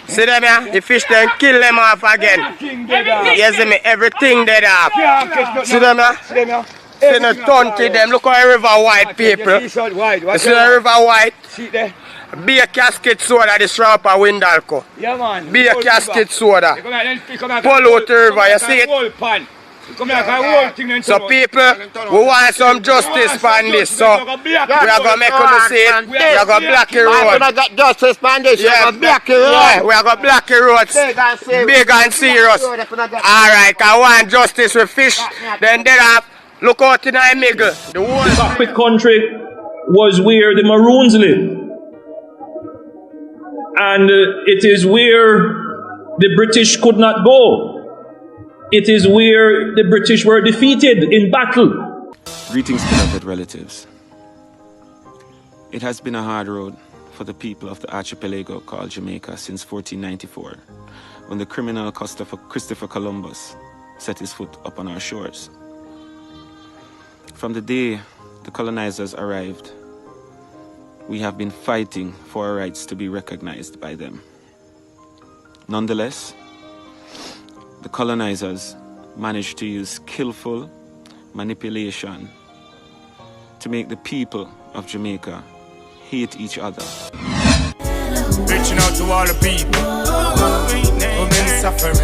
See them here? The fish then kill them off again. You see me? Everything dead off. See them here? See the tunty them. Look how the river white people. You see the river white? Be a casket soda this ramp of Windalco. Yeah, man. Be a casket soda. Pollute the river, you see it? So people, we want some justice for this, so we are going to make you see it. We are going to block the road. We are going to get justice for this, we are going to block the road. Yeah, we are going to block the roads. Big and serious. Alright, I want justice with fish. Then they have, look out in the middle. The whole cockpit country was where the Maroons live. And it is where the British could not go. It is where the British were defeated in battle. Greetings, beloved relatives. It has been a hard road for the people of the archipelago called Jamaica since 1494, when the criminal Christopher Columbus set his foot upon our shores. From the day the colonizers arrived, we have been fighting for our rights to be recognized by them. Nonetheless, the colonizers managed to use skillful manipulation to make the people of Jamaica hate each other. Reaching out to all the people who've been suffering.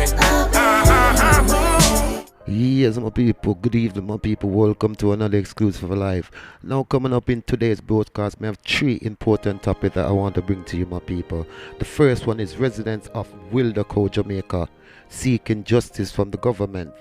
Yes, my people, good evening, my people. Welcome to another exclusive live. Now, coming up in today's broadcast, we have three important topics that I want to bring to you, my people. The first one is residents of Windalco, Jamaica, seeking justice from the government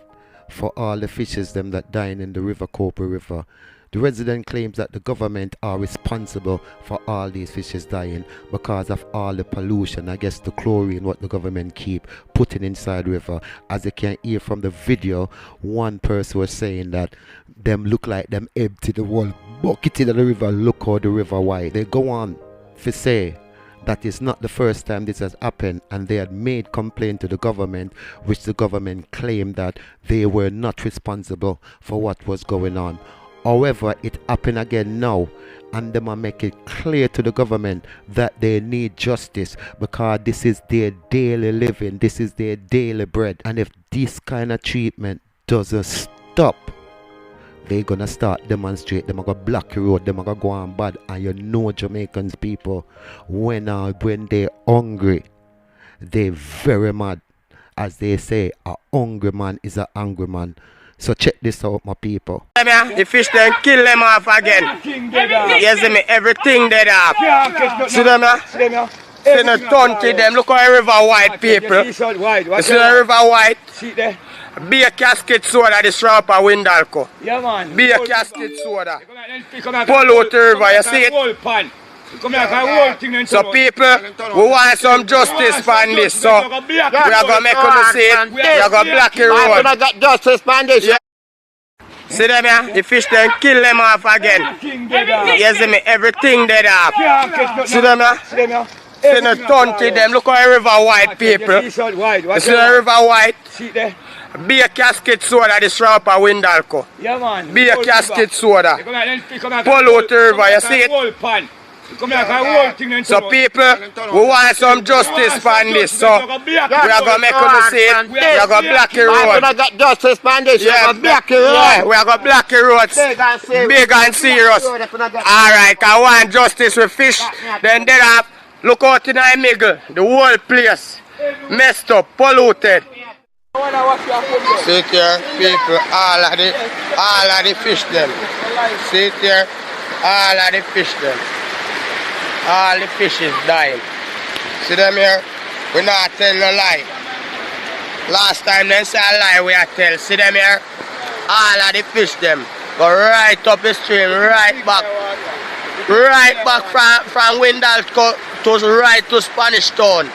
for all the fishes them that dying in the river, CURRIE River. The resident claims that the government are responsible for all these fishes dying because of all the pollution, I guess the chlorine what the government keep putting inside the river. As you can hear from the video, one person was saying that them look like them empty the whole bucket in the river. Look how the river white. They go on to say that is not the first time this has happened, and they had made complaint to the government, which the government claimed that they were not responsible for what was going on. However, it happened again now, and them are make it clear to the government that they need justice because this is their daily living, this is their daily bread. And if this kind of treatment doesn't stop, they're gonna start demonstrate, they're gonna block the road, they're gonna go on bad. And you know Jamaicans people, when they're hungry, they're very mad. As they say, a hungry man is an angry man. So check this out, my people. the fish then kill them off again. You see me? Everything dead off. See them here? See the tunty them. Look how the river white people. You see the river white? Be a casket soda this ramp of Windalco. Yeah, man. Be a casket soda. Pollute the river, you see it? So people, we want some justice for this, so we are going to make you see it. We are going to block the road. We are going to get justice for this. Yeah. See them here? The fish then kill them off again. You see me? Everything dead off. See them here? See the tunty them. Look how the river white people. You see the river white? Be a casket soda this ramp of Windalco. Yeah, man. Be a casket soda. Pollute the river, you see it? So people, we want some justice for this, so we are going to make you see it. We are going to block the road. We are going to get justice for this, we are going to block the road. Yeah, we are going to block the roads. Big and serious. Alright, I want justice with fish. Then they have, look out in the middle, the whole place messed up, polluted. Sit here, people, all of the fish them. Sit here, all of the fish them. All the fish is dying. See them here? We not tell no lie. Last time they say a lie we are tell. See them here? All of the fish them go right up the stream, right back from Windalco to right to Spanish Town.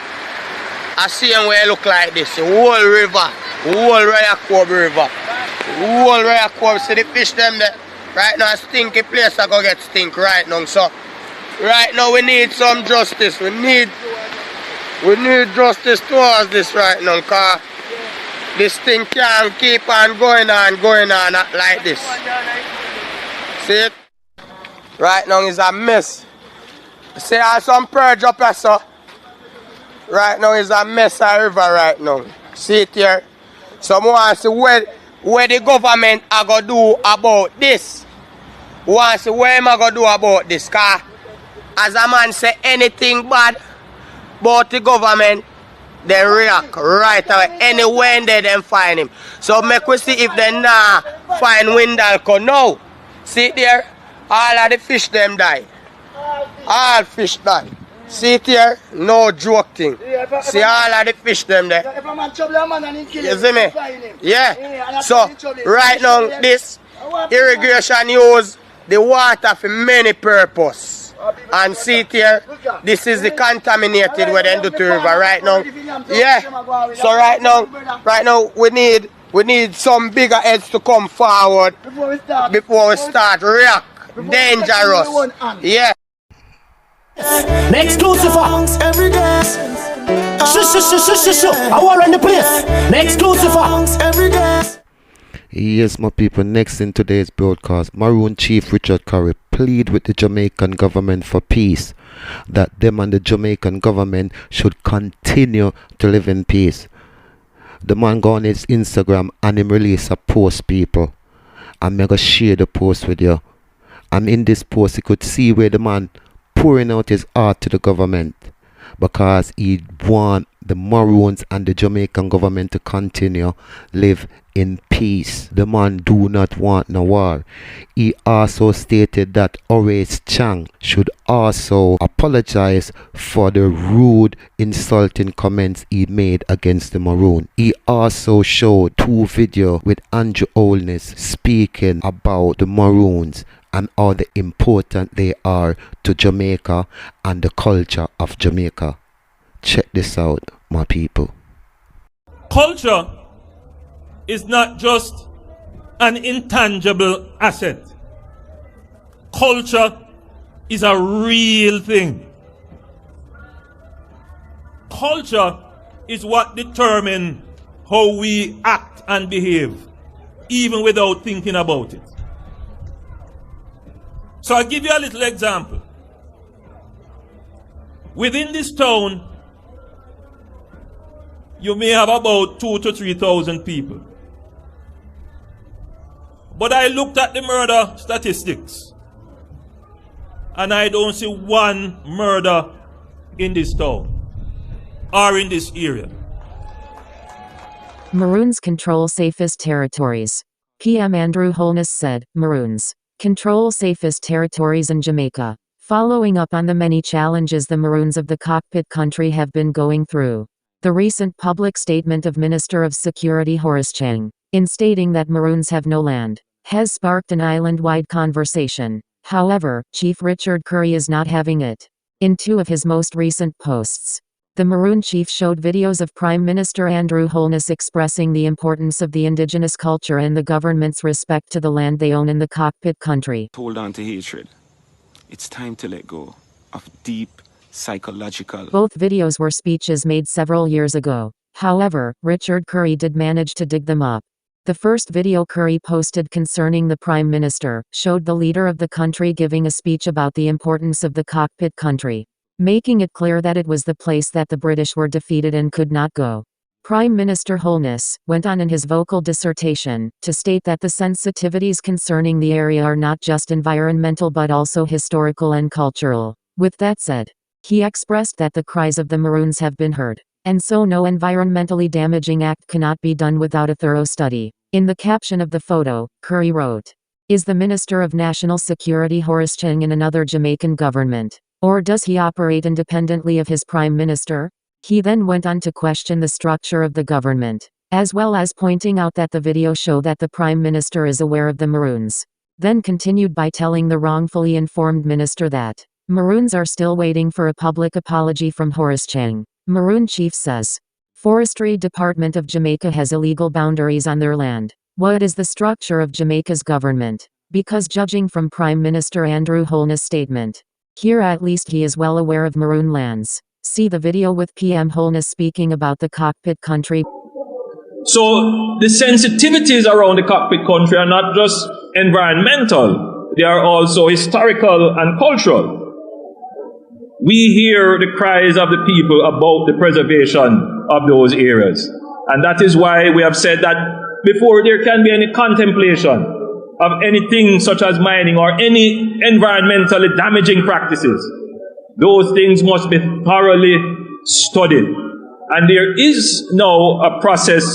I see them where it look like this. The whole river, the whole CURRIE River, the whole CURRIE. See the fish them there? Right now, a stinky place I go get stink right now. So right now we need some justice. We need justice towards this right now, because this thing can't keep on going on like this. See it? Right now is a mess. See how some purge up here, so right now is a mess of river right now. See it here? So I want to see where the government are going to do about this. I want to see what am I going to do about this. Because as a man say anything bad about the government, they react right away. Anywhere they then find him. So make we see if they not find Windalco now. See it there? All of the fish them die. All fish die. See it here? No joke thing. See all of the fish them there. You see me? Yeah. So right now this irrigation use the water for many purposes. And see it here, this is the contaminated where they do to river right now. Yeah. So right now we need some bigger heads to come forward before we start react. Dangerous. Yeah. Next Lucifer. Every day. I want run the place. Next Lucifer. Every day. Yes, my people, next in today's broadcast, Maroon Chief Richard Currie plead with the Jamaican government for peace, that them and the Jamaican government should continue to live in peace. The man go on his Instagram and him release a post, people. I'm going to share the post with you. And in this post, you could see where the man pouring out his heart to the government, because he want the Maroons and the Jamaican government to continue live in peace. The man do not want no war. He also stated that Horace Chang should also apologize for the rude, insulting comments he made against the Maroon. He also showed 2 videos with Andrew Holness speaking about the Maroons and how important they are to Jamaica and the culture of Jamaica. Check this out, my people. Culture is not just an intangible asset. Culture is a real thing. Culture is what determines how we act and behave, even without thinking about it. So I'll give you a little example. Within this town, you may have about 2,000 to 3,000 people. But I looked at the murder statistics, and I don't see one murder in this town or in this area. Maroons control safest territories. PM Andrew Holness said, Maroons control safest territories in Jamaica, following up on the many challenges the Maroons of the cockpit country have been going through. The recent public statement of Minister of Security Horace Chang, in stating that Maroons have no land, has sparked an island-wide conversation. However, Chief Richard Currie is not having it. In 2 of his most recent posts, the Maroon chief showed videos of Prime Minister Andrew Holness expressing the importance of the indigenous culture and the government's respect to the land they own in the cockpit country. Hold on to hatred. It's time to let go of deep psychological. Both videos were speeches made several years ago. However, Richard Currie did manage to dig them up. The first video Currie posted concerning the Prime Minister showed the leader of the country giving a speech about the importance of the cockpit country, making it clear that it was the place that the British were defeated and could not go. Prime Minister Holness went on in his vocal dissertation to state that the sensitivities concerning the area are not just environmental but also historical and cultural. With that said, he expressed that the cries of the Maroons have been heard, and so no environmentally damaging act cannot be done without a thorough study. In the caption of the photo, Currie wrote, "Is the Minister of National Security Horace Chang in another Jamaican government? Or does he operate independently of his Prime Minister?" He then went on to question the structure of the government, as well as pointing out that the video show that the Prime Minister is aware of the Maroons. Then continued by telling the wrongfully informed minister that Maroons are still waiting for a public apology from Horace Chang. Maroon chief says, Forestry Department of Jamaica has illegal boundaries on their land. What is the structure of Jamaica's government? Because judging from Prime Minister Andrew Holness' statement, here at least he is well aware of Maroon lands. See the video with PM Holness speaking about the cockpit country. So the sensitivities around the cockpit country are not just environmental, they are also historical and cultural. We hear the cries of the people about the preservation of those areas. And that is why we have said that before there can be any contemplation of anything such as mining or any environmentally damaging practices, those things must be thoroughly studied. And there is now a process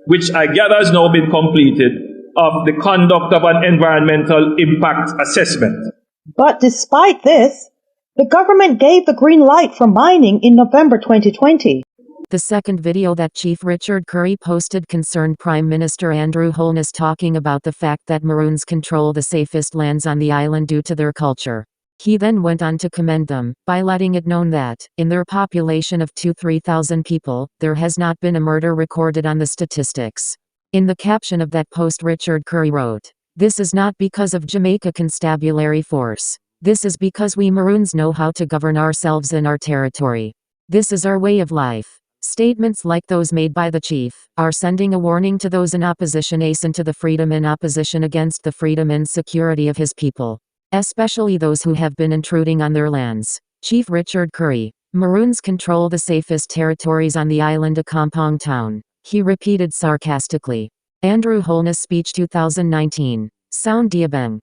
which I gather has now been completed of the conduct of an environmental impact assessment. But despite this, the government gave the green light for mining in November 2020. The second video that Chief Richard Currie posted concerned Prime Minister Andrew Holness talking about the fact that Maroons control the safest lands on the island due to their culture. He then went on to commend them, by letting it known that, in their population of 2,000–3,000 people, there has not been a murder recorded on the statistics. In the caption of that post, Richard Currie wrote, "This is not because of Jamaica constabulary force. This is because we Maroons know how to govern ourselves in our territory. This is our way of life." Statements like those made by the chief are sending a warning to those in opposition to the freedom in opposition against the freedom and security of his people, especially those who have been intruding on their lands. Chief Richard Currie, Maroons control the safest territories on the island of Kampong Town, he repeated sarcastically. Andrew Holness speech 2019. Sound Diabeng.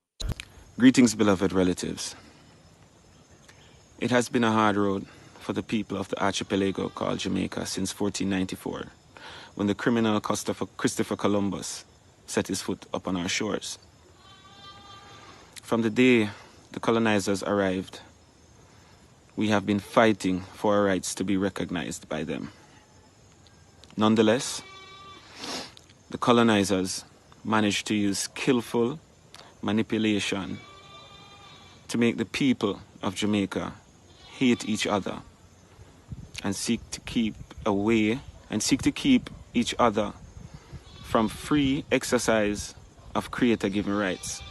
Greetings, beloved relatives. It has been a hard road for the people of the archipelago called Jamaica since 1494, when the criminal Christopher Columbus set his foot upon our shores. From the day the colonizers arrived, we have been fighting for our rights to be recognized by them. Nonetheless, the colonizers managed to use skillful manipulation to make the people of Jamaica hate each other and seek to keep each other from free exercise of creator-given rights.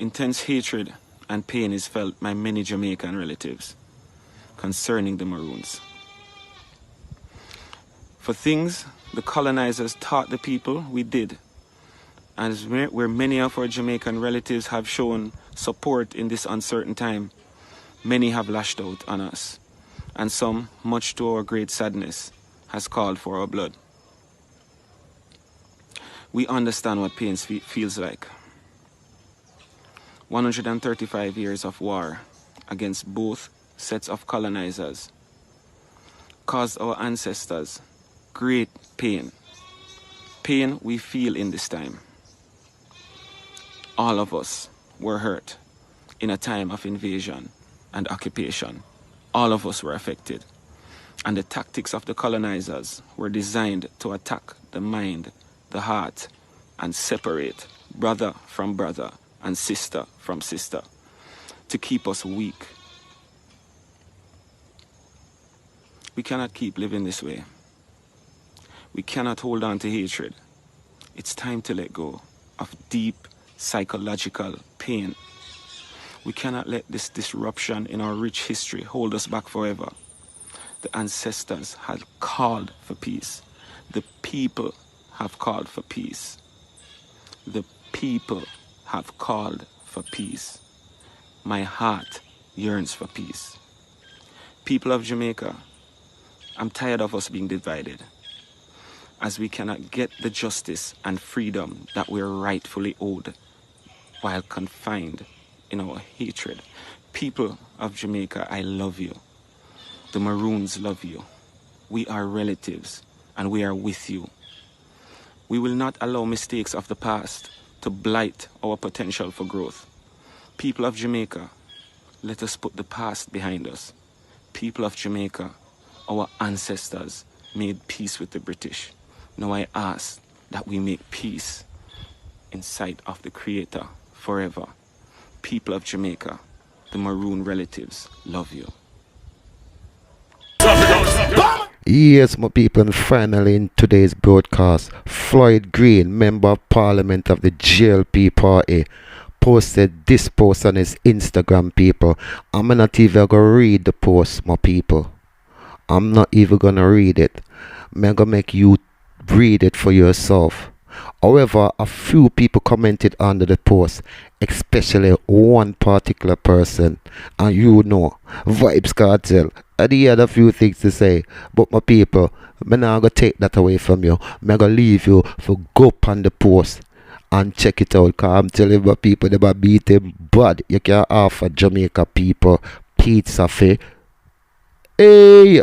Intense hatred and pain is felt by many Jamaican relatives concerning the Maroons. For things the colonizers taught the people, we did. And where many of our Jamaican relatives have shown support in this uncertain time, many have lashed out on us, and some, much to our great sadness, has called for our blood. We understand what pain feels like. 135 years of war against both sets of colonizers caused our ancestors great pain. Pain we feel in this time. All of us were hurt in a time of invasion and occupation. All of us were affected. And the tactics of the colonizers were designed to attack the mind, the heart, and separate brother from brother and sister from sister, to keep us weak. We cannot keep living this way. We cannot hold on to hatred. It's time to let go of deep psychological pain. We cannot let this disruption in our rich history hold us back forever. The ancestors had called for peace. The people have called for peace. The people have called for peace. My heart yearns for peace. People of Jamaica, I'm tired of us being divided, as we cannot get the justice and freedom that we're rightfully owed while confined in our hatred. People of Jamaica, I love you. The Maroons love you. We are relatives and we are with you. We will not allow mistakes of the past to blight our potential for growth. People of Jamaica, let us put the past behind us. People of Jamaica, our ancestors made peace with the British. Now I ask that we make peace in sight of the Creator forever. People of Jamaica, the Maroon relatives love you. Yes, my people, and finally in today's broadcast, Floyd Green, Member of Parliament of the GLP party, posted this post on his Instagram, people. I'm not even gonna read the post, my people. I'm not even gonna read it. I'm gonna make you read it for yourself. However, a few people commented under the post, especially one particular person, and you know, Vibes Cartel. And he had a few things to say, but my people, I'm not gonna take that away from you. I'm gonna leave you for go up on the post and check it out, cause I'm telling my people they might beat him bad. You can't offer Jamaica people pizza for. Hey!